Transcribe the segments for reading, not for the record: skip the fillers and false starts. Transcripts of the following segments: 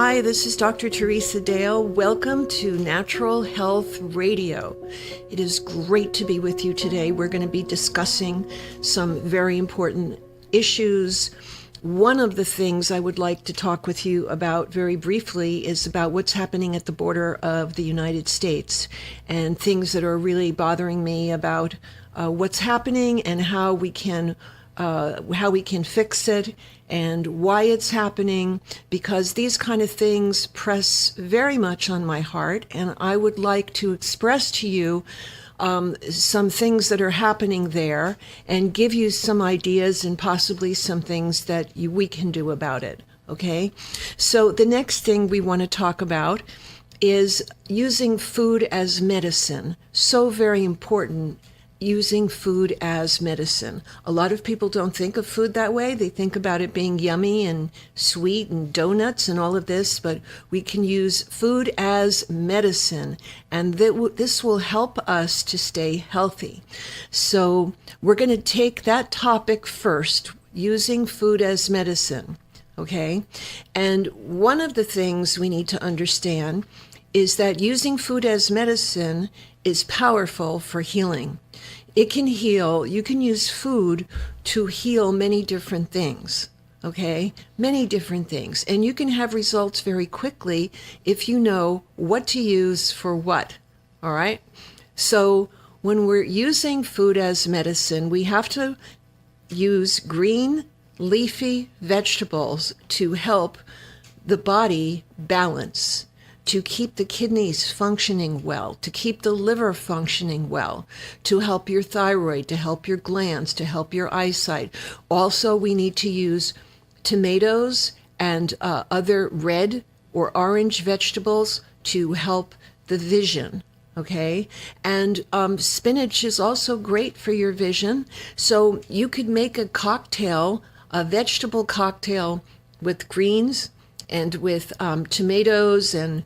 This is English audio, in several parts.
Hi, this is Dr. Teresa Dale. Welcome to Natural Health Radio. It is great to be with you today. We're going to be discussing some very important issues. One of the things I would like to talk with you about very briefly is about what's happening at the border of the United States and things that are really bothering me about what's happening and how we can fix it and why it's happening, because these kind of things press very much on my heart, and I would like to express to you some things that are happening there and give you some ideas and possibly some things that we can do about it, okay? So the next thing we want to talk about is using food as medicine. So very important. Using food as medicine. A lot of people don't think of food that way. They think about it being yummy and sweet and donuts and all of this, but we can use food as medicine, and this will help us to stay healthy. So we're going to take that topic first, using food as medicine, okay? And one of the things we need to understand is that using food as medicine is powerful for healing. It can heal. You can use food to heal many different things, okay? Many different things. And you can have results very quickly if you know what to use for what, all right? So when we're using food as medicine, we have to use green, leafy vegetables to help the body balance, to keep the kidneys functioning well, to keep the liver functioning well, to help your thyroid, to help your glands, to help your eyesight. Also, we need to use tomatoes and other red or orange vegetables to help the vision, okay? And spinach is also great for your vision. So you could make a cocktail, a vegetable cocktail with greens and with tomatoes and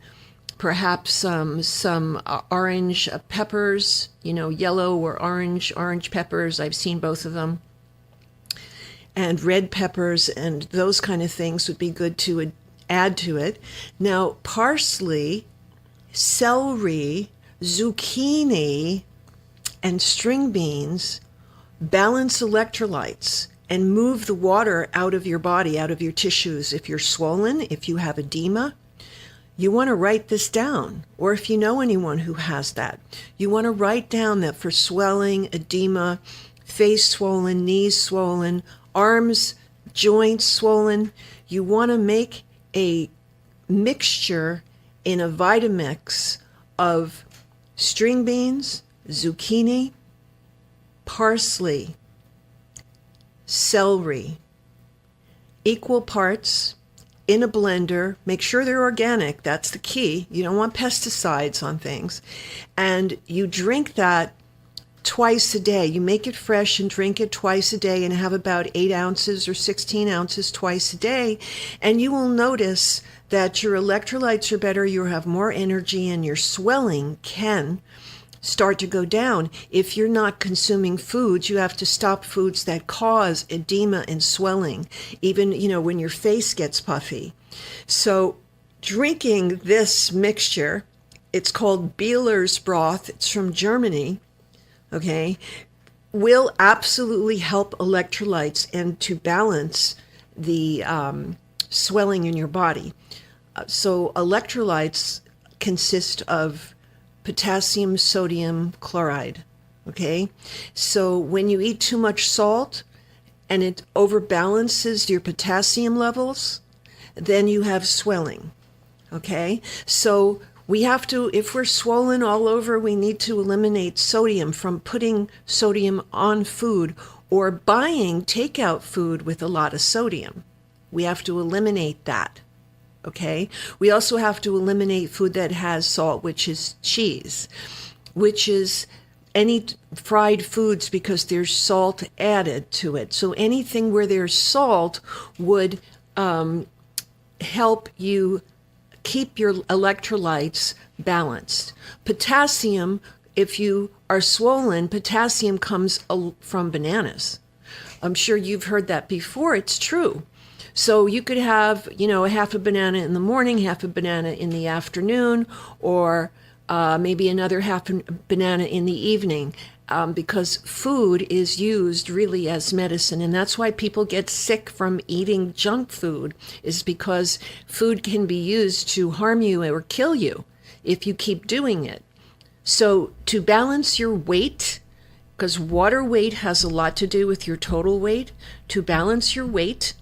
perhaps some orange peppers, yellow or orange peppers. I've seen both of them. And red peppers and those kind of things would be good to add to it. Now, parsley, celery, zucchini, and string beans balance electrolytes and move the water out of your body, out of your tissues. If you're swollen, if you have edema, you want to write this down. Or if you know anyone who has that, you want to write down that for swelling, edema, face swollen, knees swollen, arms, joints swollen, you want to make a mixture in a Vitamix of string beans, zucchini, parsley, celery, equal parts in a blender. Make sure they're organic. That's the key. You don't want pesticides on things. And you drink that twice a day. You make it fresh and drink it twice a day and have about 8 ounces or 16 ounces twice a day. And you will notice that your electrolytes are better, you have more energy, and your swelling can start to go down. If you're not consuming foods, you have to stop foods that cause edema and swelling, even, when your face gets puffy. So drinking this mixture, it's called Bieler's broth, it's from Germany, okay, will absolutely help electrolytes and to balance the swelling in your body. So electrolytes consist of potassium, sodium, chloride, okay? So when you eat too much salt and it overbalances your potassium levels, then you have swelling, okay? So we have to, if we're swollen all over, we need to eliminate sodium from putting sodium on food or buying takeout food with a lot of sodium. We have to eliminate that. Okay, we also have to eliminate food that has salt, which is cheese, which is any fried foods because there's salt added to it. So anything where there's salt would help you keep your electrolytes balanced. Potassium, if you are swollen, potassium comes from bananas. I'm sure you've heard that before. It's true. So you could have, a half a banana in the morning, half a banana in the afternoon, or maybe another half a banana in the evening, because food is used really as medicine. And that's why people get sick from eating junk food, is because food can be used to harm you or kill you if you keep doing it. So to balance your weight, because water weight has a lot to do with your total weight, to balance your weight,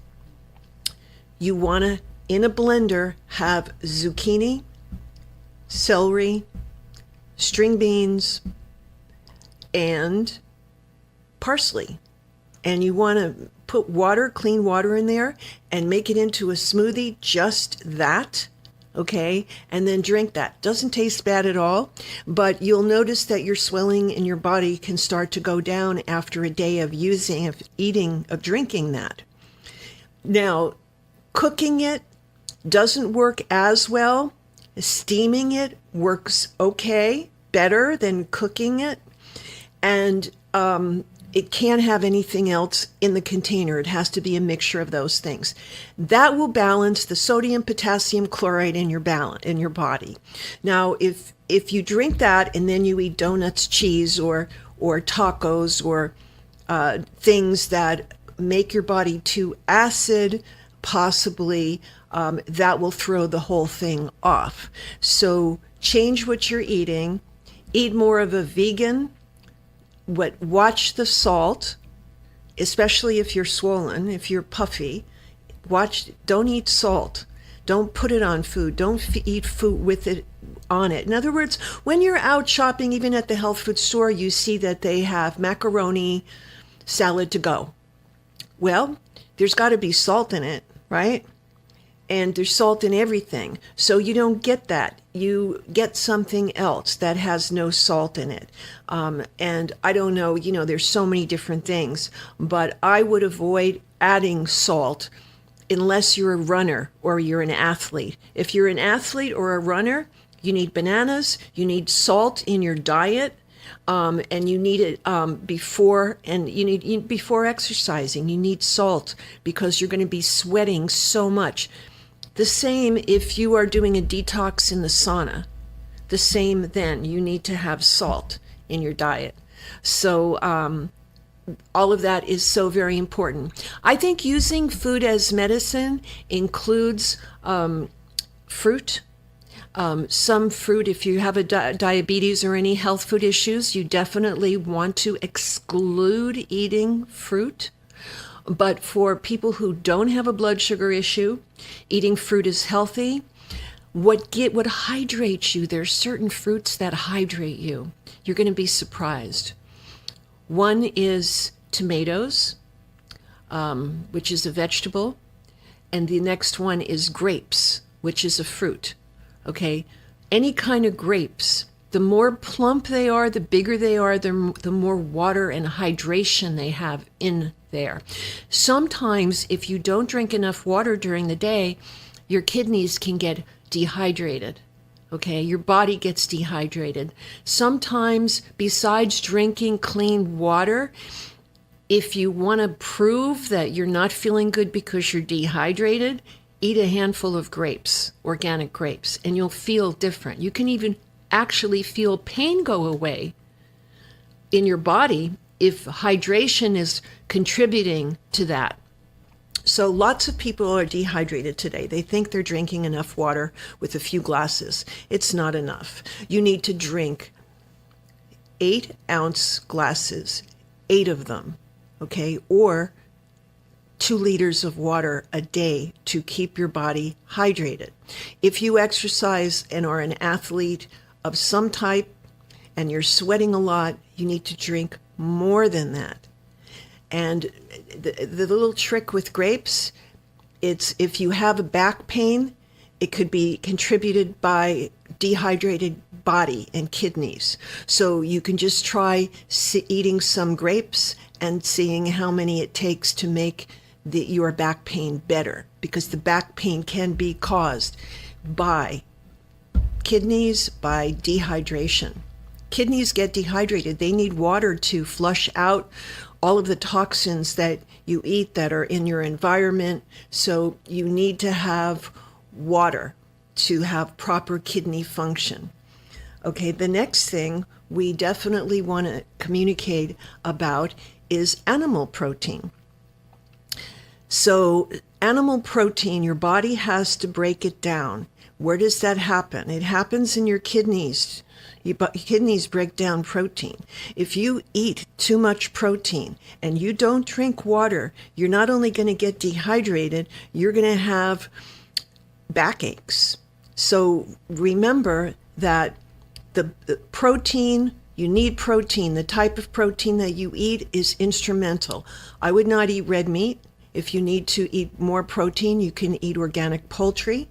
you want to, in a blender, have zucchini, celery, string beans, and parsley. And you want to put water, clean water in there, and make it into a smoothie, just that, okay? And then drink that. Doesn't taste bad at all, but you'll notice that your swelling in your body can start to go down after a day of drinking that. Now, cooking it doesn't work as well. Steaming it works okay, better than cooking it. And it can't have anything else in the container. It has to be a mixture of those things. That will balance the sodium, potassium, chloride in your body. Now, if you drink that and then you eat donuts, cheese, or tacos, or things that make your body too acid, possibly that will throw the whole thing off. So change what you're eating. Eat more of a vegan. Watch the salt, especially if you're swollen, if you're puffy. Don't eat salt. Don't put it on food. Don't eat food with it on it. In other words, when you're out shopping, even at the health food store, you see that they have macaroni salad to go. Well, there's got to be salt in it, right? And there's salt in everything. So you don't get that. You get something else that has no salt in it. And I don't know, there's so many different things, but I would avoid adding salt unless you're a runner or you're an athlete. If you're an athlete or a runner, you need bananas, you need salt in your diet. And you need it before exercising. You need salt because you're going to be sweating so much. The same if you are doing a detox in the sauna. The same then. You need to have salt in your diet. So all of that is so very important. I think using food as medicine includes fruit. Some fruit, if you have a diabetes or any health food issues, you definitely want to exclude eating fruit. But for people who don't have a blood sugar issue, eating fruit is healthy. What hydrates you, there's certain fruits that hydrate you. You're going to be surprised. One is tomatoes, which is a vegetable. And the next one is grapes, which is a fruit. Okay, any kind of grapes, the more plump they are, the bigger they are, the more water and hydration they have in there. Sometimes if you don't drink enough water during the day, your kidneys can get dehydrated. Okay, your body gets dehydrated. Sometimes, besides drinking clean water, if you want to prove that you're not feeling good because you're dehydrated, eat a handful of grapes, organic grapes, and you'll feel different. You can even actually feel pain go away in your body if hydration is contributing to that. So lots of people are dehydrated today. They think they're drinking enough water with a few glasses. It's not enough. You need to drink 8-ounce glasses, 8 of them, okay, or 2 liters of water a day to keep your body hydrated. If you exercise and are an athlete of some type and you're sweating a lot, you need to drink more than that. And the little trick with grapes, it's if you have a back pain, it could be contributed by dehydrated body and kidneys. So you can just try eating some grapes and seeing how many it takes to make your back pain better, because the back pain can be caused by kidneys, by dehydration. Kidneys get dehydrated. They need water to flush out all of the toxins that you eat that are in your environment. So you need to have water to have proper kidney function. Okay, the next thing we definitely want to communicate about is animal protein. So animal protein, your body has to break it down. Where does that happen? It happens in your kidneys. Your kidneys break down protein. If you eat too much protein and you don't drink water, you're not only going to get dehydrated, you're going to have backaches. So remember that the protein, you need protein. The type of protein that you eat is instrumental. I would not eat red meat. If you need to eat more protein, you can eat organic poultry.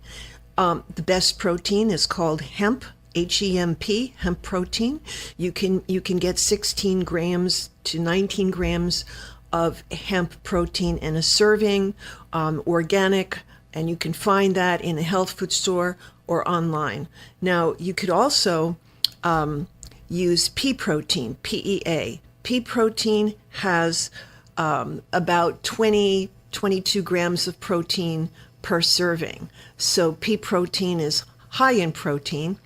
The best protein is called hemp, H-E-M-P, hemp protein. You can get 16 grams to 19 grams of hemp protein in a serving, organic, and you can find that in a health food store or online. Now, you could also use pea protein, PEA. Pea protein has about 22 grams of protein per serving. So pea protein is high in protein.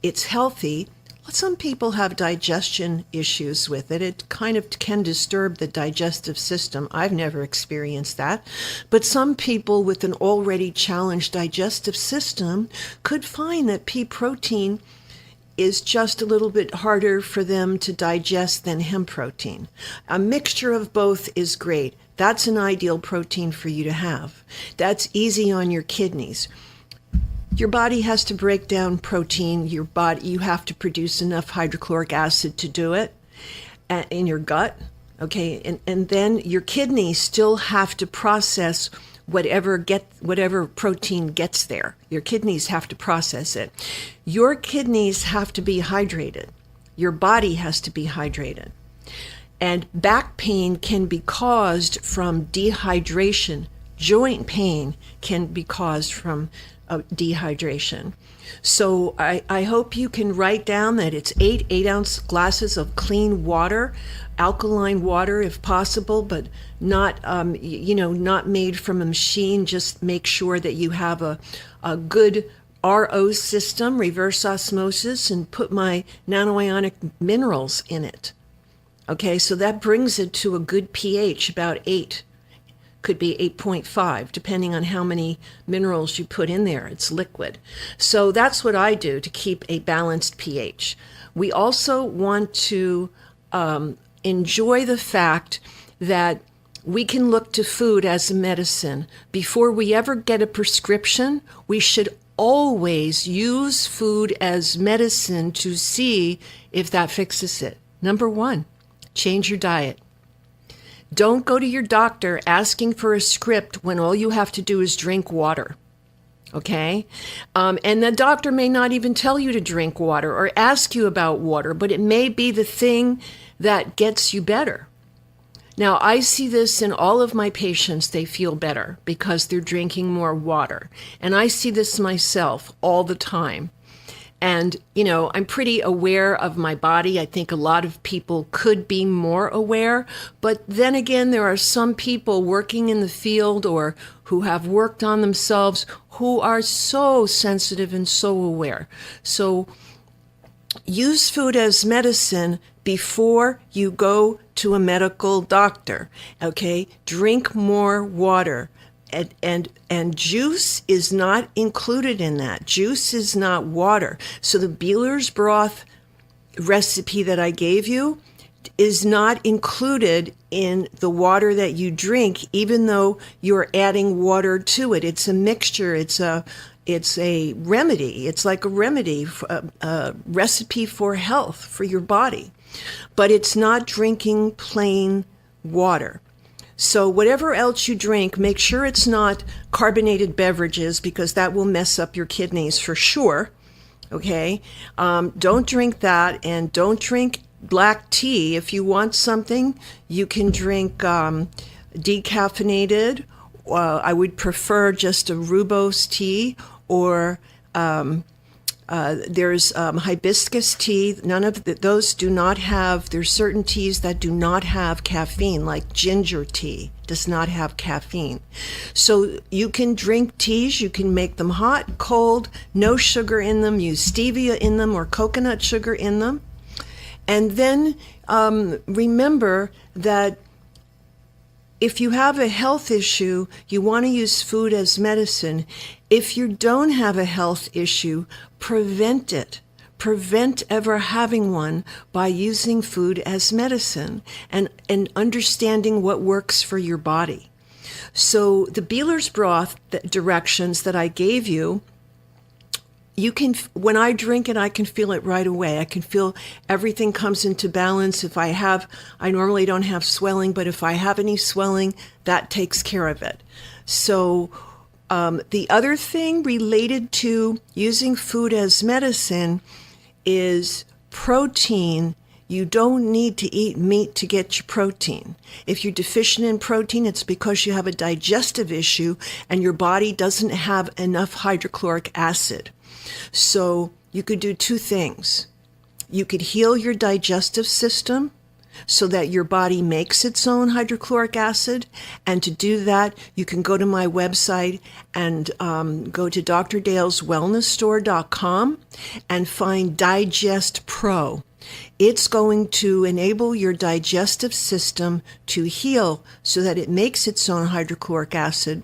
It's healthy. Some people have digestion issues with it. It kind of can disturb the digestive system. I've never experienced that. But some people with an already challenged digestive system could find that pea protein is just a little bit harder for them to digest than hemp protein. A mixture of both is great. That's an ideal protein for you to have. That's easy on your kidneys. Your body has to break down protein. You have to produce enough hydrochloric acid to do it in your gut. Okay, and then your kidneys still have to process whatever protein gets there. Your kidneys have to process it. Your kidneys have to be hydrated. Your body has to be hydrated. And back pain can be caused from dehydration. Joint pain can be caused from dehydration. So I hope you can write down that it's 8-ounce glasses of clean water, alkaline water if possible, but not not made from a machine. Just make sure that you have a good RO system, reverse osmosis, and put my nanoionic minerals in it. Okay, so that brings it to a good pH, about 8. Could be 8.5, depending on how many minerals you put in there. It's liquid. So that's what I do to keep a balanced pH. We also want to enjoy the fact that we can look to food as a medicine. Before we ever get a prescription, we should always use food as medicine to see if that fixes it. Number 1, change your diet. Don't go to your doctor asking for a script when all you have to do is drink water, okay? And the doctor may not even tell you to drink water or ask you about water, but it may be the thing that gets you better. Now, I see this in all of my patients. They feel better because they're drinking more water. And I see this myself all the time. And, I'm pretty aware of my body. I think a lot of people could be more aware. But then again, there are some people working in the field or who have worked on themselves who are so sensitive and so aware. So use food as medicine before you go to a medical doctor, okay? Drink more water. And juice is not included in that. Juice is not water. So the Beeler's broth recipe that I gave you is not included in the water that you drink, even though you're adding water to it. It's a mixture. It's a remedy. It's like a remedy, a recipe for health for your body. But it's not drinking plain water. So whatever else you drink, make sure it's not carbonated beverages because that will mess up your kidneys for sure, okay? Don't drink that, and don't drink black tea. If you want something, you can drink decaffeinated. I would prefer just a rooibos tea or There's hibiscus tea. None of those do not have, there's certain teas that do not have caffeine, like ginger tea does not have caffeine. So you can drink teas, you can make them hot, cold, no sugar in them, use stevia in them or coconut sugar in them. And then remember that if you have a health issue, you want to use food as medicine. If you don't have a health issue, prevent it. Prevent ever having one by using food as medicine and understanding what works for your body. So the Beeler's broth directions that I gave you, you can, when I drink it, I can feel it right away. I can feel everything comes into balance. I normally don't have swelling, but if I have any swelling, that takes care of it. So the other thing related to using food as medicine is protein. You don't need to eat meat to get your protein. If you're deficient in protein, it's because you have a digestive issue and your body doesn't have enough hydrochloric acid. So you could do two things. You could heal your digestive system so that your body makes its own hydrochloric acid. And to do that, you can go to my website and go to drdaleswellnessstore.com and find Digest Pro. It's going to enable your digestive system to heal so that it makes its own hydrochloric acid.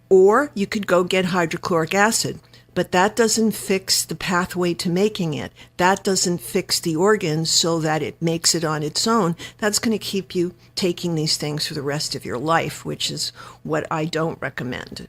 Or you could go get hydrochloric acid. But that doesn't fix the pathway to making it. That doesn't fix the organs so that it makes it on its own. That's going to keep you taking these things for the rest of your life, which is what I don't recommend.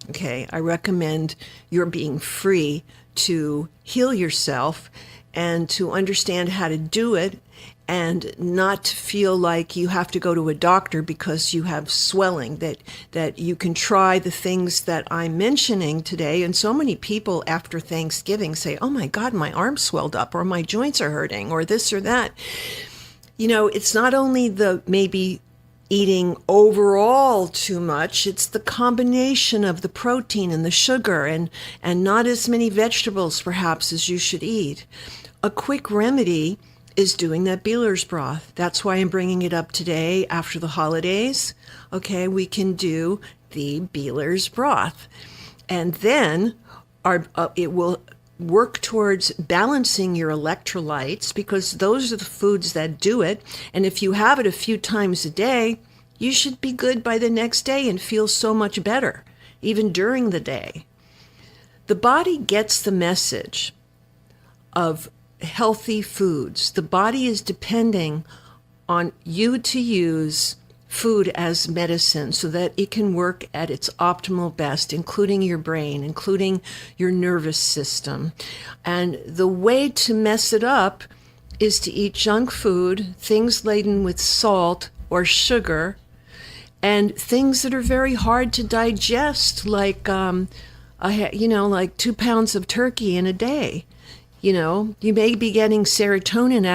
Okay, I recommend you're being free to heal yourself and to understand how to do it and not feel like you have to go to a doctor because you have swelling, that you can try the things that I'm mentioning today. And so many people after Thanksgiving say, oh my God, my arm swelled up, or my joints are hurting, or this or that. You know, it's not only the maybe eating overall too much, it's the combination of the protein and the sugar and not as many vegetables perhaps as you should eat. A quick remedy is doing that Beeler's broth. That's why I'm bringing it up today after the holidays. Okay, we can do the Beeler's broth. And then it will work towards balancing your electrolytes because those are the foods that do it. And if you have it a few times a day, you should be good by the next day and feel so much better, even during the day. The body gets the message of healthy foods. The body is depending on you to use food as medicine so that it can work at its optimal best, including your brain, including your nervous system. And the way to mess it up is to eat junk food, things laden with salt or sugar, and things that are very hard to digest, like, like 2 pounds of turkey in a day. You know, you may be getting serotonin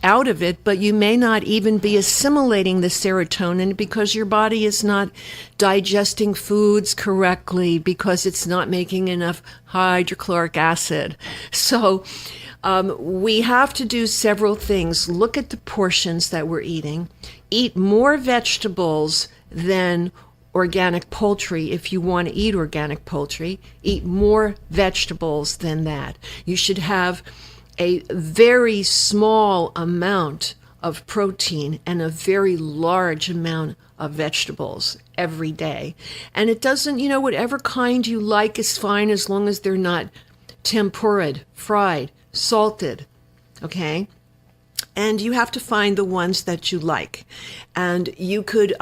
out of it, but you may not even be assimilating the serotonin because your body is not digesting foods correctly because it's not making enough hydrochloric acid. So we have to do several things. Look at the portions that we're eating. Eat more vegetables than organic poultry. If you want to eat organic poultry, eat more vegetables than that. You should have a very small amount of protein and a very large amount of vegetables every day. And it doesn't, whatever kind you like is fine as long as they're not tempura'd, fried, salted, okay? And you have to find the ones that you like. And you could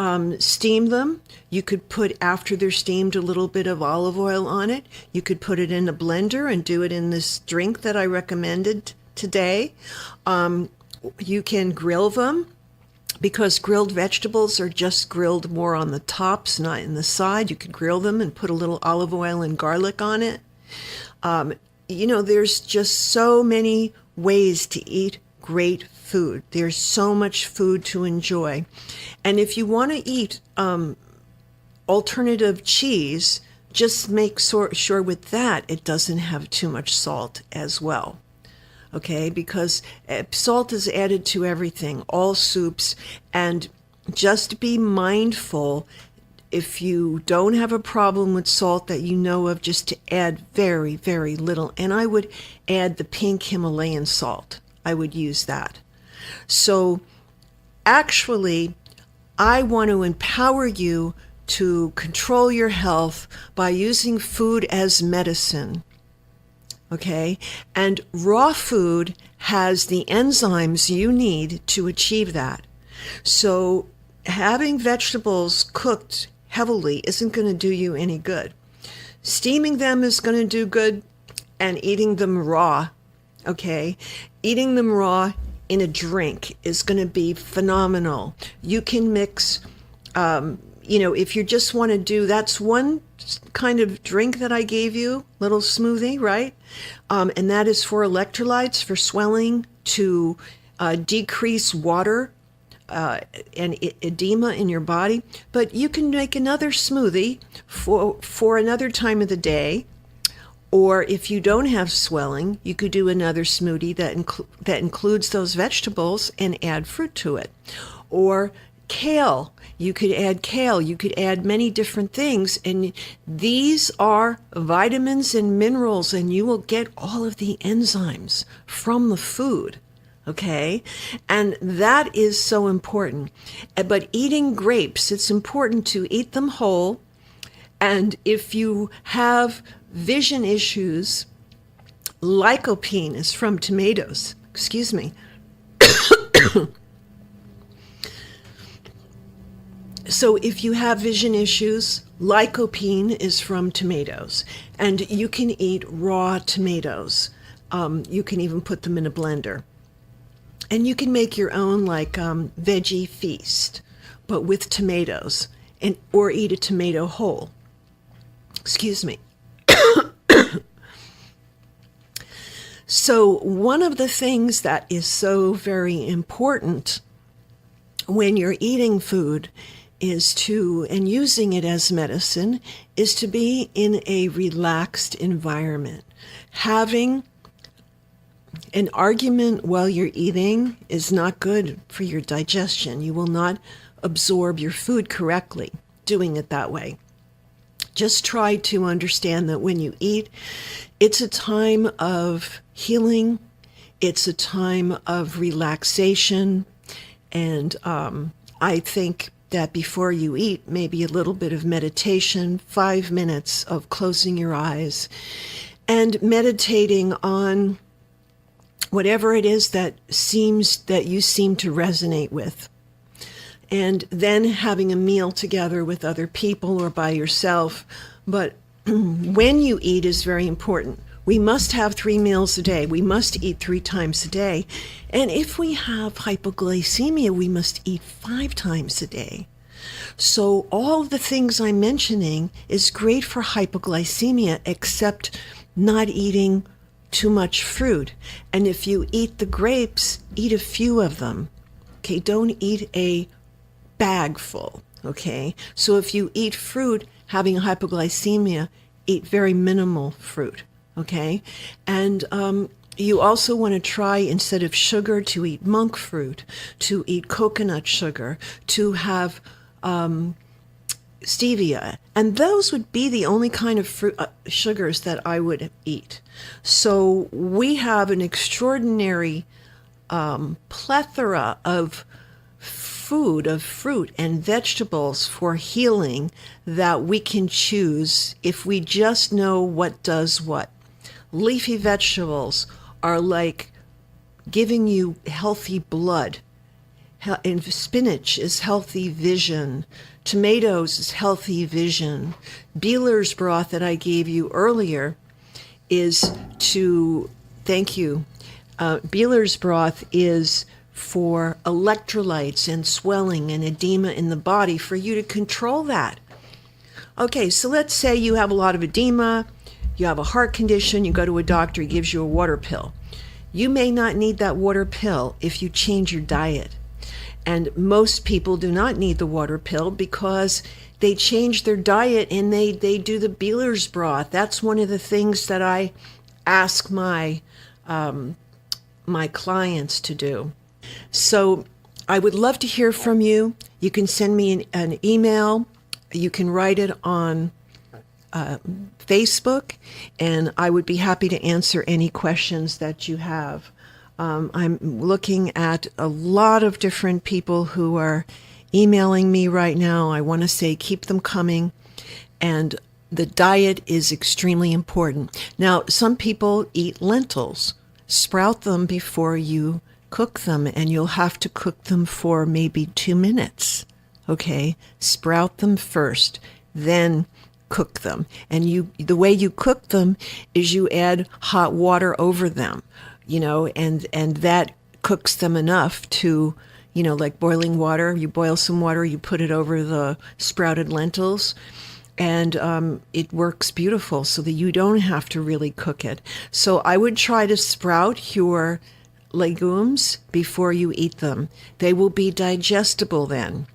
steam them. You could put, after they're steamed, a little bit of olive oil on it. You could put it in a blender and do it in this drink that I recommended today. You can grill them because grilled vegetables are just grilled more on the tops, not in the side. You could grill them and put a little olive oil and garlic on it. There's just so many ways to eat great food. There's so much food to enjoy. And if you want to eat alternative cheese just make sure with that it doesn't have too much salt as well. Okay, because salt is added to everything, all soups, and just be mindful if you don't have a problem with salt that you know of, just to add very, very little. And I would add the pink Himalayan salt. I would use that. So actually, I want to empower you to control your health by using food as medicine. Okay? And raw food has the enzymes you need to achieve that. So having vegetables cooked heavily isn't going to do you any good. Steaming them is going to do good, and eating them raw, okay? Eating them raw in a drink is going to be phenomenal. You can mix, if you just want to do, that's one kind of drink that I gave you, little smoothie, right? And that is for electrolytes, for swelling, to decrease water and edema in your body. But you can make another smoothie for another time of the day. Or if you don't have swelling, you could do another smoothie that includes those vegetables and add fruit to it. Or kale. You could add kale. You could add many different things. And these are vitamins and minerals, and you will get all of the enzymes from the food. Okay? And that is so important. But eating grapes, it's important to eat them whole. And if you have vision issues, lycopene is from tomatoes. Excuse me. So if you have vision issues, lycopene is from tomatoes. And you can eat raw tomatoes. You can even put them in a blender. And you can make your own veggie feast, but with tomatoes, or eat a tomato whole. Excuse me. So one of the things that is so very important when you're eating food and using it as medicine, is to be in a relaxed environment. Having an argument while you're eating is not good for your digestion. You will not absorb your food correctly doing it that way. Just try to understand that when you eat, it's a time of healing. It's a time of relaxation. And I think that before you eat, maybe a little bit of meditation, 5 minutes of closing your eyes and meditating on whatever it is that you seem to resonate with. And then having a meal together with other people or by yourself. But when you eat is very important. We must have 3 meals a day. We must eat 3 times a day. And if we have hypoglycemia, we must eat 5 times a day. So all of the things I'm mentioning is great for hypoglycemia, except not eating too much fruit. And if you eat the grapes, eat a few of them. Okay, don't eat a bag full. Okay, so if you eat fruit having hypoglycemia, eat very minimal fruit. Okay, and you also want to try, instead of sugar, to eat monk fruit, to eat coconut sugar, to have stevia, and those would be the only kind of fruit, sugars that I would eat. So we have an extraordinary plethora of food, of fruit and vegetables for healing that we can choose if we just know what does what. Leafy vegetables are like giving you healthy blood. And spinach is healthy vision. Tomatoes is healthy vision. Beeler's broth that I gave you earlier is thank you. Beeler's broth is for electrolytes and swelling and edema in the body, for you to control that. Okay, so let's say you have a lot of edema, you have a heart condition, you go to a doctor, he gives you a water pill. You may not need that water pill if you change your diet. And most people do not need the water pill because they change their diet and they do the Beeler's broth. That's one of the things that I ask my clients to do. So I would love to hear from you. You can send me an email. You can write it on Facebook, and I would be happy to answer any questions that you have. I'm looking at a lot of different people who are emailing me right now. I want to say keep them coming, and the diet is extremely important. Now, some people eat lentils. Sprout them before you cook them, and you'll have to cook them for maybe 2 minutes. Okay? Sprout them first, then cook them. And the way you cook them is you add hot water over them, and that cooks them enough to, like boiling water. You boil some water, you put it over the sprouted lentils, and it works beautiful so that you don't have to really cook it. So I would try to sprout your legumes before you eat them. They will be digestible then.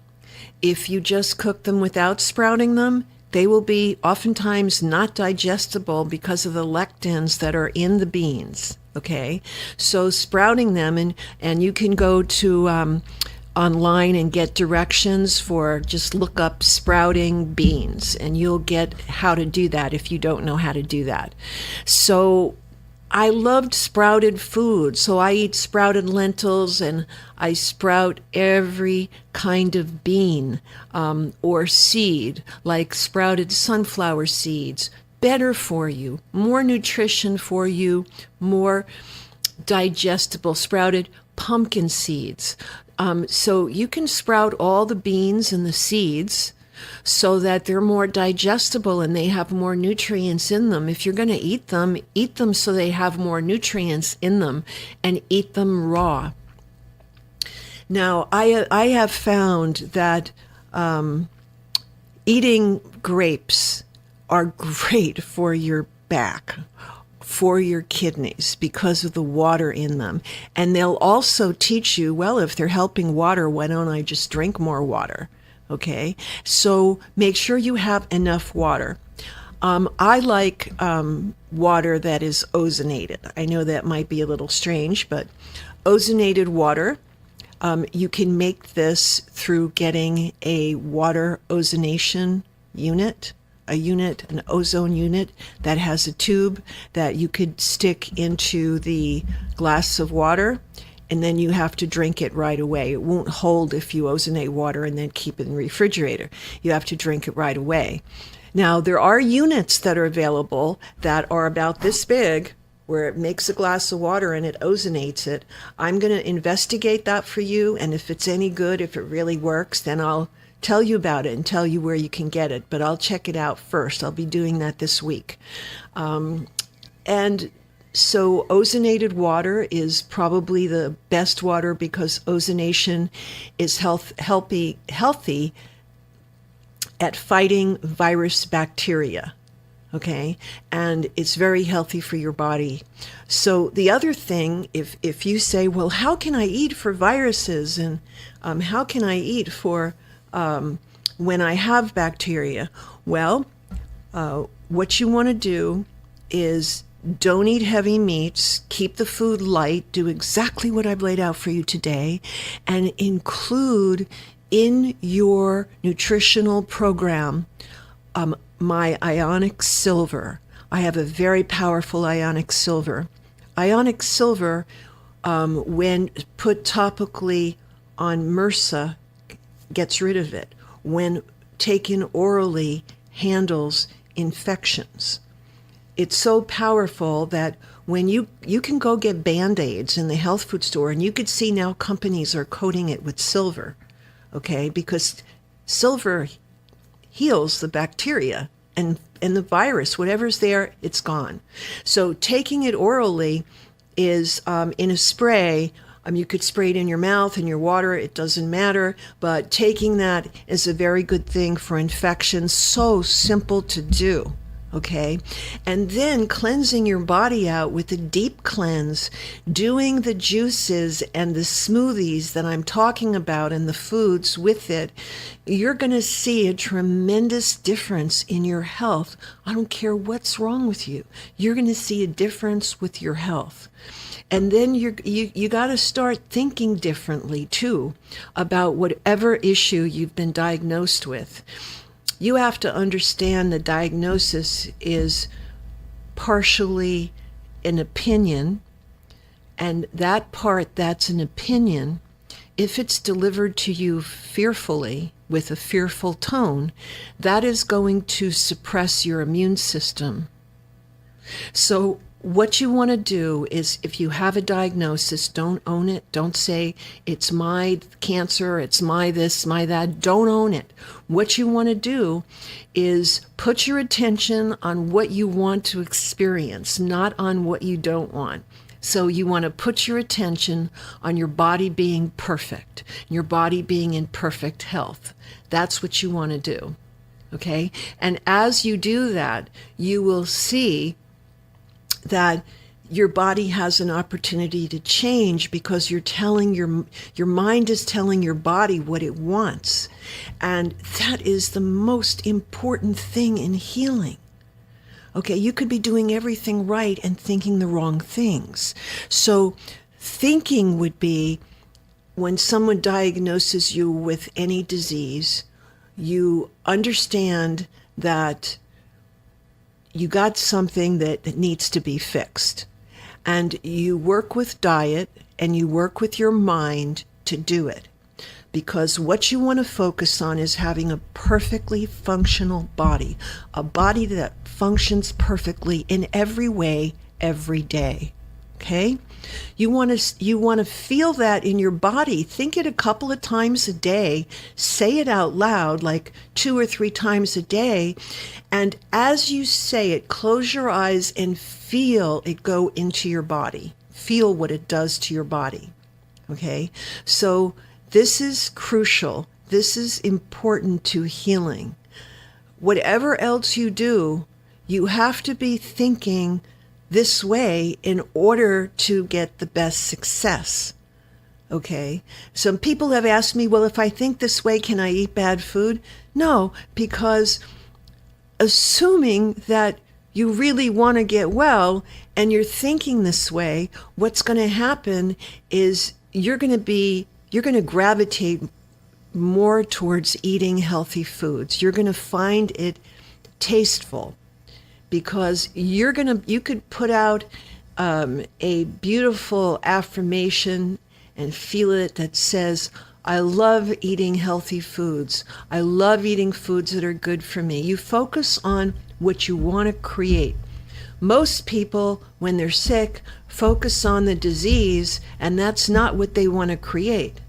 If you just cook them without sprouting them, they will be oftentimes not digestible because of the lectins that are in the beans, okay? So sprouting them, and you can go to online and get directions for, just look up sprouting beans, and you'll get how to do that if you don't know how to do that. So I loved sprouted food, so I eat sprouted lentils, and I sprout every kind of bean or seed, like sprouted sunflower seeds. Better for you, more nutrition for you, more digestible. Sprouted pumpkin seeds. So you can sprout all the beans and the seeds so that they're more digestible and they have more nutrients in them. If you're going to eat them so they have more nutrients in them, and eat them raw. Now, I have found that eating grapes are great for your back, for your kidneys, because of the water in them. And they'll also teach you, well, if they're helping water, why don't I just drink more water? Okay, so make sure you have enough water. I like water that is ozonated. I know that might be a little strange, but ozonated water, you can make this through getting a water ozonation unit, an ozone unit that has a tube that you could stick into the glass of water, and then you have to drink it right away. It won't hold if you ozonate water and then keep it in the refrigerator. You have to drink it right away. Now, there are units that are available that are about this big, where it makes a glass of water and it ozonates it. I'm going to investigate that for you, and if it's any good, if it really works, then I'll tell you about it and tell you where you can get it. But I'll check it out first. I'll be doing that this week. And so ozonated water is probably the best water because ozonation is healthy at fighting virus bacteria, okay? And it's very healthy for your body. So the other thing, if you say, well, how can I eat for viruses, and how can I eat for when I have bacteria? Well, what you want to do is don't eat heavy meats, keep the food light, do exactly what I've laid out for you today, and include in your nutritional program my ionic silver. I have a very powerful ionic silver. Ionic silver, when put topically on MRSA, gets rid of it. When taken orally, handles infections. It's so powerful that when you can go get Band-Aids in the health food store, and you could see now companies are coating it with silver, okay? Because silver heals the bacteria and the virus, whatever's there, it's gone. So taking it orally is in a spray. You could spray it in your mouth, in your water, it doesn't matter, but taking that is a very good thing for infections. So simple to do, Okay. And then cleansing your body out with a deep cleanse, doing the juices and the smoothies that I'm talking about and the foods with it, you're going to see a tremendous difference in your health. I don't care what's wrong with you. You're going to see a difference with your health. And then you got to start thinking differently too about whatever issue you've been diagnosed with. You have to understand the diagnosis is partially an opinion, and that part that's an opinion, if it's delivered to you fearfully with a fearful tone, that is going to suppress your immune system. So what you want to do is, if you have a diagnosis, don't own it. Don't say, it's my cancer, it's my this, my that. Don't own it. What you want to do is put your attention on what you want to experience, not on what you don't want. So you want to put your attention on your body being perfect, your body being in perfect health. That's what you want to do. Okay? And as you do that, you will see that your body has an opportunity to change, because you're telling your mind is telling your body what it wants. And that is the most important thing in healing. Okay, you could be doing everything right and thinking the wrong things. So thinking would be, when someone diagnoses you with any disease, you understand that you got something that needs to be fixed. And you work with diet and you work with your mind to do it. Because what you want to focus on is having a perfectly functional body, a body that functions perfectly in every way, every day. Okay? You want to feel that in your body. Think it a couple of times a day. Say it out loud, like 2 or 3 times a day. And as you say it, close your eyes and feel it go into your body. Feel what it does to your body. Okay? So this is crucial. This is important to healing. Whatever else you do, you have to be thinking this way in order to get the best success. Okay? Some people have asked me, well, if I think this way, can I eat bad food? No, because assuming that you really want to get well and you're thinking this way, what's going to happen is you're going to gravitate more towards eating healthy foods. You're going to find it tasteful. Because you could put out a beautiful affirmation and feel it that says, I love eating healthy foods. I love eating foods that are good for me. You focus on what you want to create. Most people, when they're sick, focus on the disease, and that's not what they want to create.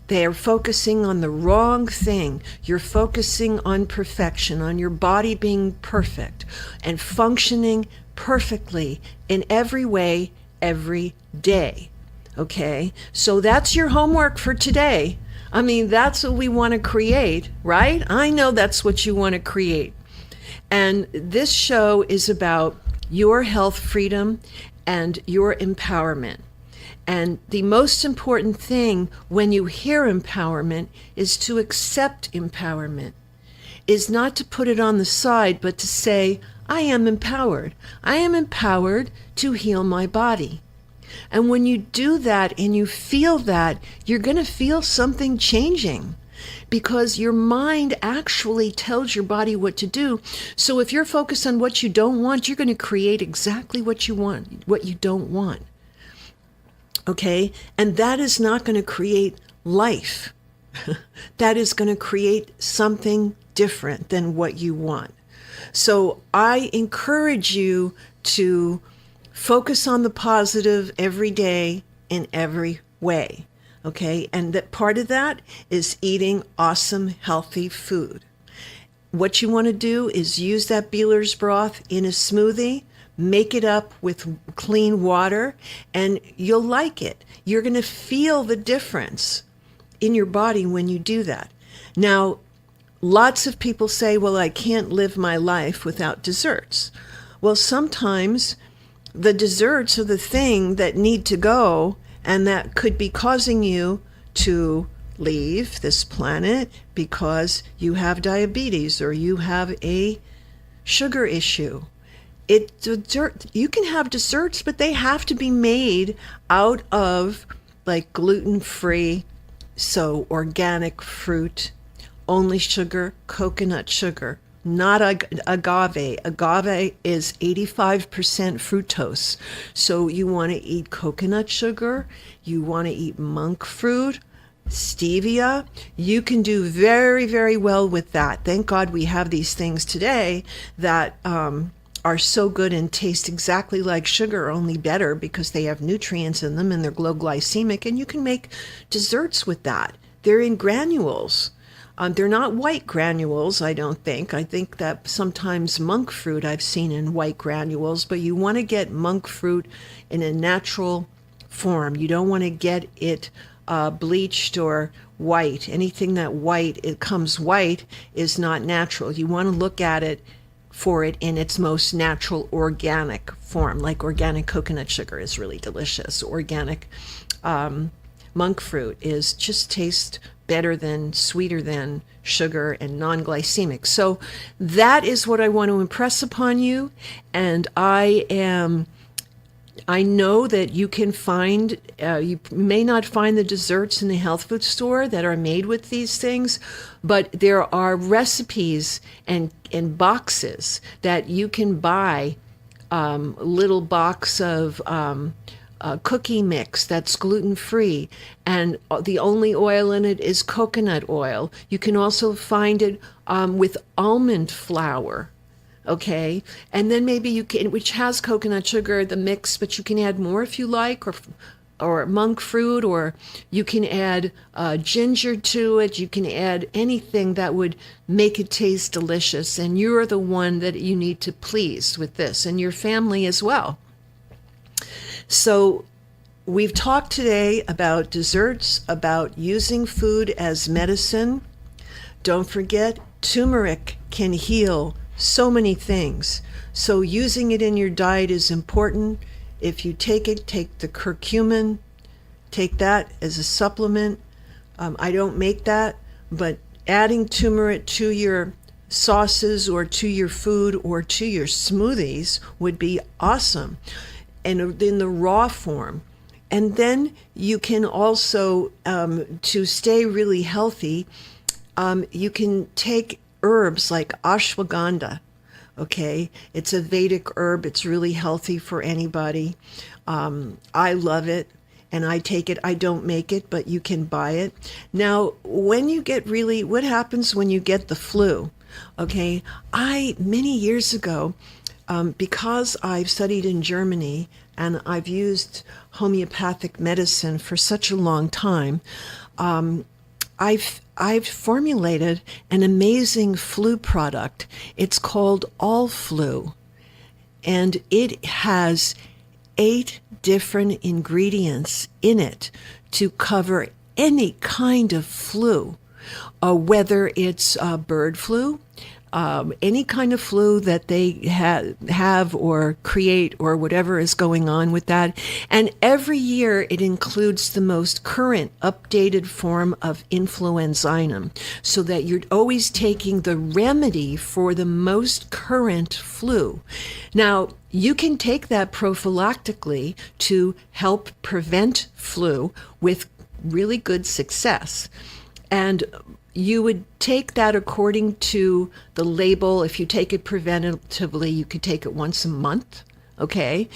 They are focusing on the wrong thing. You're focusing on perfection, on your body being perfect and functioning perfectly in every way, every day. Okay? So that's your homework for today. I mean, that's what we want to create, right? I know that's what you want to create. And this show is about your health freedom and your empowerment. And the most important thing when you hear empowerment is to accept empowerment, is not to put it on the side, but to say, I am empowered. I am empowered to heal my body. And when you do that and you feel that, you're going to feel something changing, because your mind actually tells your body what to do. So if you're focused on what you don't want, you're going to create exactly what you want, what you don't want. Okay? And that is not going to create life. That is going to create something different than what you want. So I encourage you to focus on the positive every day in every way. Okay? And that part of that is eating awesome, healthy food. What you want to do is use that Beeler's broth in a smoothie. Make it up with clean water, and you'll like it. You're going to feel the difference in your body when you do that. Now, lots of people say, well, I can't live my life without desserts. Well, sometimes the desserts are the thing that need to go, and that could be causing you to leave this planet because you have diabetes or you have a sugar issue. You can have desserts, but they have to be made out of like gluten-free, so organic fruit, only sugar, coconut sugar, not agave. Agave is 85% fructose. So you want to eat coconut sugar, you want to eat monk fruit, stevia. You can do very, very well with that. Thank God we have these things today that are so good and taste exactly like sugar, only better because they have nutrients in them and they're low glycemic, and you can make desserts with that. They're in granules. They're not white granules, I don't think. I think that sometimes monk fruit I've seen in white granules, but you want to get monk fruit in a natural form. You don't want to get it bleached or white. Anything that it comes white is not natural. You want to look at it for it in its most natural organic form, like organic coconut sugar is really delicious. Organic monk fruit just tastes better than, sweeter than sugar, and non-glycemic. So that is what I want to impress upon you. And I know that you can find, you may not find the desserts in the health food store that are made with these things, but there are recipes and boxes that you can buy, little box of cookie mix that's gluten-free, and the only oil in it is coconut oil. You can also find it with almond flour. Okay, and then maybe you can, which has coconut sugar, the mix, but you can add more if you like, or monk fruit, or you can add ginger to it. You can add anything that would make it taste delicious, and you're the one that you need to please with this, and your family as well. So we've talked today about desserts, about using food as medicine. Don't forget, turmeric can heal so many things. So using it in your diet is important. If you take it, take the curcumin, take that as a supplement. I don't make that, but adding turmeric to your sauces or to your food or to your smoothies would be awesome, and in the raw form. And then you can also, to stay really healthy, you can take herbs like ashwagandha. Okay, it's a Vedic herb. It's really healthy for anybody. I love it, and I take it. I don't make it, but you can buy it. Now, when you get what happens when you get the flu? Okay, many years ago, because I've studied in Germany and I've used homeopathic medicine for such a long time, I've formulated an amazing flu product. It's called All-Flu, and it has 8 different ingredients in it to cover any kind of flu, whether it's bird flu, any kind of flu that they have or create, or whatever is going on with that. And every year it includes the most current updated form of influenzainum, so that you're always taking the remedy for the most current flu. Now, you can take that prophylactically to help prevent flu with really good success. And you would take that according to the label. If you take it preventatively, you could take it once a month, okay?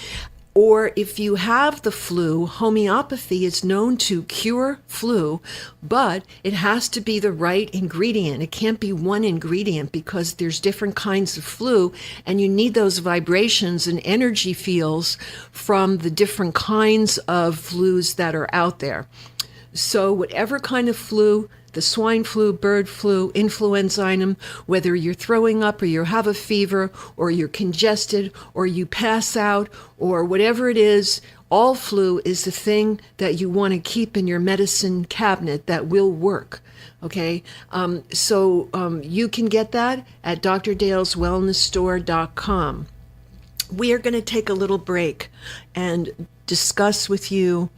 Or if you have the flu, homeopathy is known to cure flu, but it has to be the right ingredient. It can't be one ingredient, because there's different kinds of flu, and you need those vibrations and energy fields from the different kinds of flus that are out there. So whatever kind of flu, the swine flu, bird flu, influenzainum, whether you're throwing up or you have a fever or you're congested or you pass out or whatever it is, All flu is the thing that you want to keep in your medicine cabinet that will work. Okay, so you can get that at drdaleswellnessstore.com. We are going to take a little break and discuss with you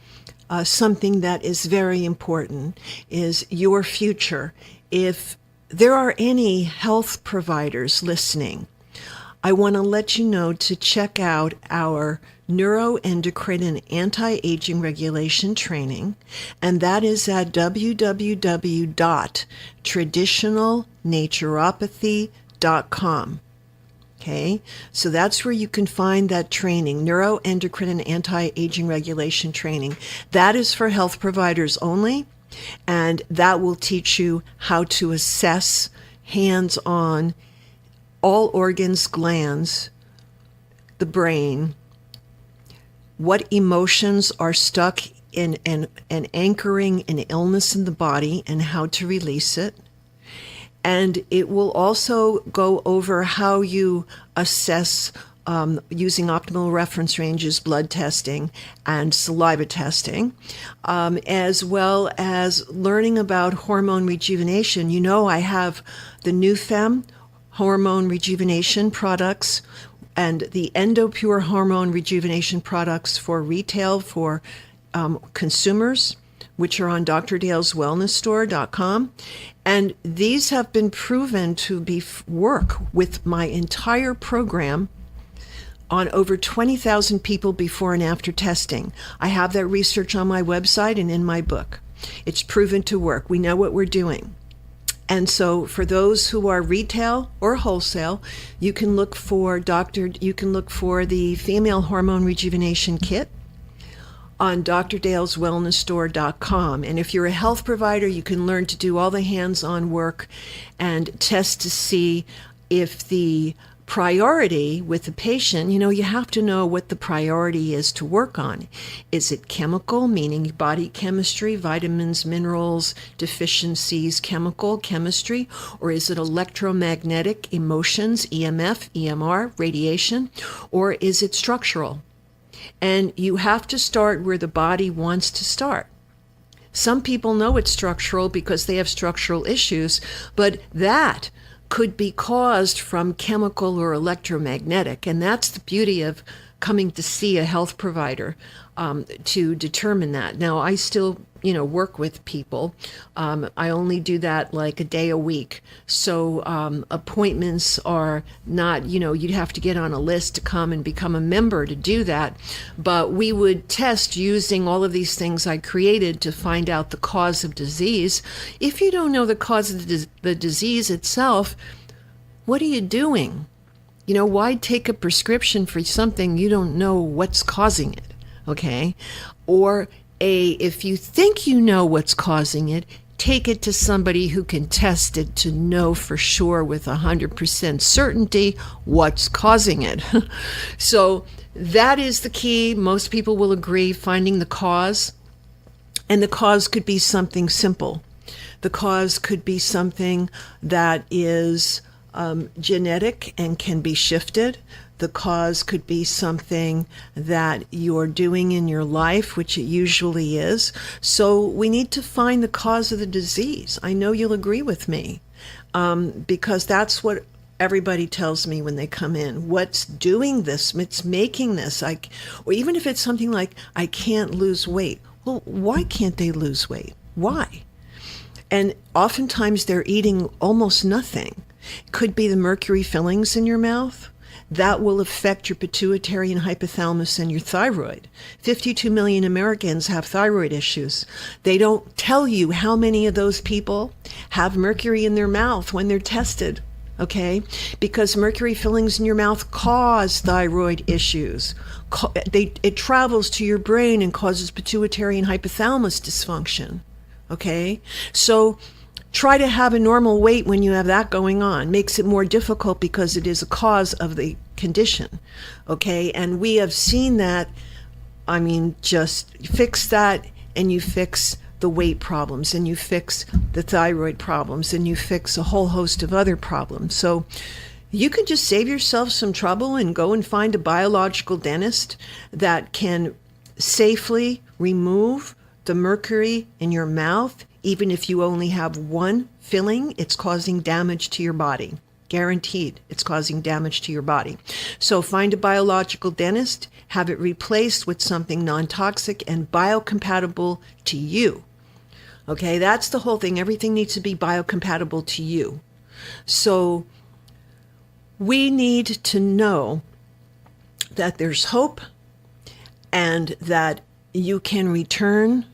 something that is very important, is your future. If there are any health providers listening, I want to let you know to check out our neuroendocrine and anti-aging regulation training, and that is at www.traditionalnaturopathy.com. Okay, so that's where you can find that training, neuroendocrine and anti-aging regulation training. That is for health providers only, and that will teach you how to assess hands-on all organs, glands, the brain, what emotions are stuck in and anchoring an illness in the body and how to release it. And it will also go over how you assess using optimal reference ranges, blood testing, and saliva testing, as well as learning about hormone rejuvenation. You know, I have the NuFem hormone rejuvenation products and the EndoPure hormone rejuvenation products for retail for consumers, which are on drdaleswellnessstore.com. And these have been proven to work with my entire program on over 20,000 people before and after testing. I have that research on my website and in my book. It's proven to work. We know what we're doing. And so for those who are retail or wholesale, you can look for the female hormone rejuvenation kit on drdaleswellnessstore.com. And if you're a health provider, you can learn to do all the hands-on work and test to see if the priority with the patient, you know, you have to know what the priority is to work on. Is it chemical, meaning body chemistry, vitamins, minerals, deficiencies, chemistry, or is it electromagnetic, emotions, EMF, EMR, radiation, or is it structural? And you have to start where the body wants to start. Some people know it's structural because they have structural issues, but that could be caused from chemical or electromagnetic. And that's the beauty of coming to see a health provider to determine that. Now, I still, work with people. I only do that like a day a week. So appointments are not, you'd have to get on a list to come and become a member to do that. But we would test using all of these things I created to find out the cause of disease. If you don't know the cause of the disease itself, what are you doing? Why take a prescription for something you don't know what's causing it, okay? Or if you think you know what's causing it, take it to somebody who can test it to know for sure with 100% certainty what's causing it. So that is the key. Most people will agree, finding the cause. And the cause could be something simple. The cause could be something that is genetic and can be shifted. The cause could be something that you're doing in your life, which it usually is. So we need to find the cause of the disease. I know you'll agree with me, because that's what everybody tells me when they come in. What's doing this? It's making this. Or even if it's something like, I can't lose weight. Well, why can't they lose weight? Why? And oftentimes they're eating almost nothing. Could be the mercury fillings in your mouth. That will affect your pituitary and hypothalamus and your thyroid. 52 million Americans have thyroid issues. They don't tell you how many of those people have mercury in their mouth when they're tested, okay? Because mercury fillings in your mouth cause thyroid issues. It travels to your brain and causes pituitary and hypothalamus dysfunction, okay? So try to have a normal weight when you have that going on. Makes it more difficult because it is a cause of the condition, okay? And we have seen that. Just fix that and you fix the weight problems and you fix the thyroid problems and you fix a whole host of other problems. So you can just save yourself some trouble and go and find a biological dentist that can safely remove the mercury in your mouth. Even if you only have one filling, it's causing damage to your body. Guaranteed, it's causing damage to your body. So find a biological dentist, have it replaced with something non-toxic and biocompatible to you. Okay, that's the whole thing. Everything needs to be biocompatible to you. So we need to know that there's hope and that you can return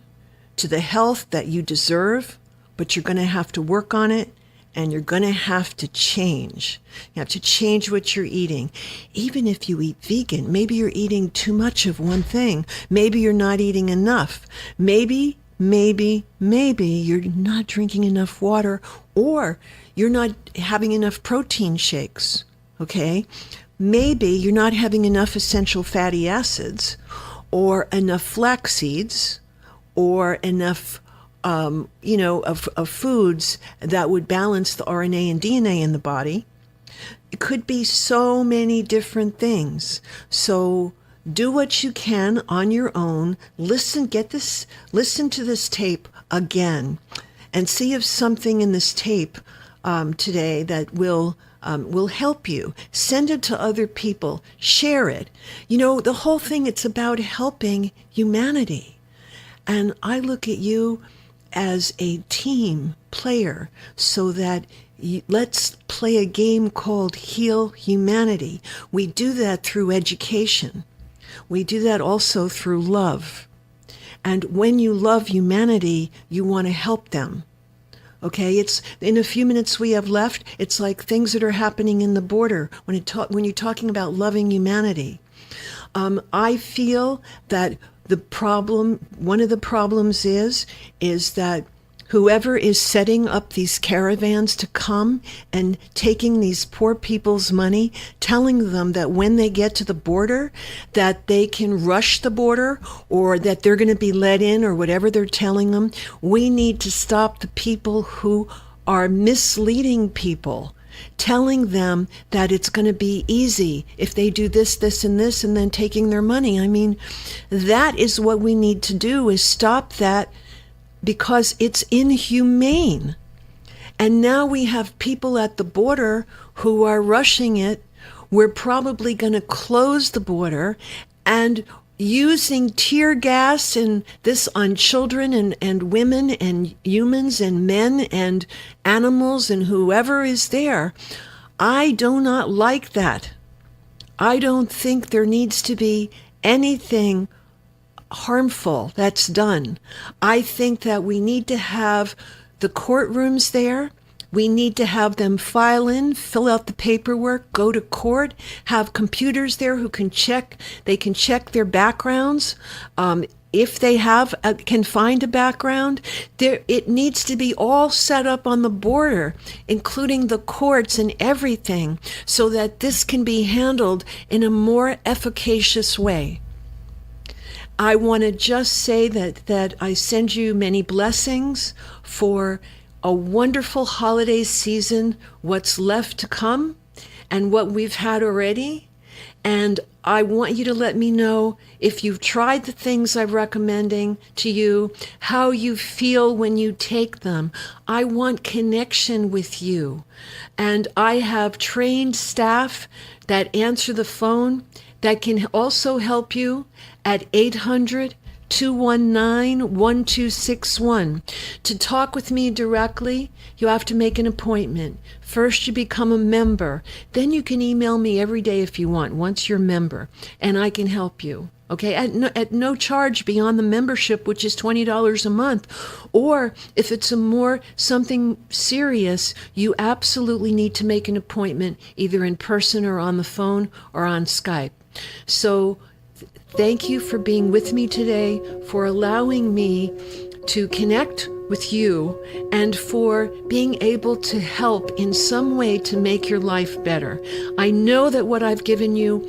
to the health that you deserve, but you're going to have to work on it, and you're going to have to change. You have to change what you're eating. Even if you eat vegan, maybe you're eating too much of one thing. Maybe you're not eating enough. Maybe you're not drinking enough water, or you're not having enough protein shakes, okay? Maybe you're not having enough essential fatty acids, or enough flax seeds, or enough of foods that would balance the RNA and DNA in the body. It could be so many different things. So do what you can on your own. Listen to this tape again, and see if something in this tape today that will help you. Send it to other people. Share it. The whole thing, it's about helping humanity. And I look at you as a team player, so that let's play a game called Heal Humanity. We do that through education. We do that also through love. And when you love humanity, you want to help them. Okay, it's in a few minutes we have left. It's like things that are happening in the border when you're talking about loving humanity. I feel that one of the problems is that whoever is setting up these caravans to come and taking these poor people's money, telling them that when they get to the border, that they can rush the border, or that they're going to be let in, or whatever they're telling them. We need to stop the people who are misleading people, telling them that it's going to be easy if they do this, this, and this, and then taking their money. I mean, that is what we need to do, is stop that, because it's inhumane. And now we have people at the border who are rushing it. We're probably going to close the border and using tear gas and this on children and women and humans and men and animals and whoever is there. I do not like that. I don't think there needs to be anything harmful that's done. I think that we need to have the courtrooms there. We need to have them fill out the paperwork, go to court, have computers there who can check their backgrounds. If they can find a background, it needs to be all set up on the border, including the courts and everything, so that this can be handled in a more efficacious way. I want to just say that I send you many blessings for a wonderful holiday season, what's left to come, and what we've had already. And I want you to let me know if you've tried the things I'm recommending to you, how you feel when you take them. I want connection with you. And I have trained staff that answer the phone that can also help you at 800-219-1261. To talk with me directly, you have to make an appointment. First, you become a member. Then you can email me every day if you want, once you're a member, and I can help you. Okay, at no charge beyond the membership, which is $20 a month. Or if it's something serious, you absolutely need to make an appointment, either in person or on the phone or on Skype. So thank you for being with me today, for allowing me to connect with you, and for being able to help in some way to make your life better. I know that what I've given you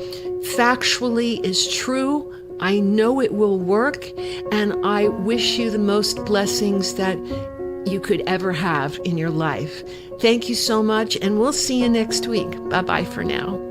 factually is true. I know it will work, and I wish you the most blessings that you could ever have in your life. Thank you so much, and we'll see you next week. Bye-bye for now.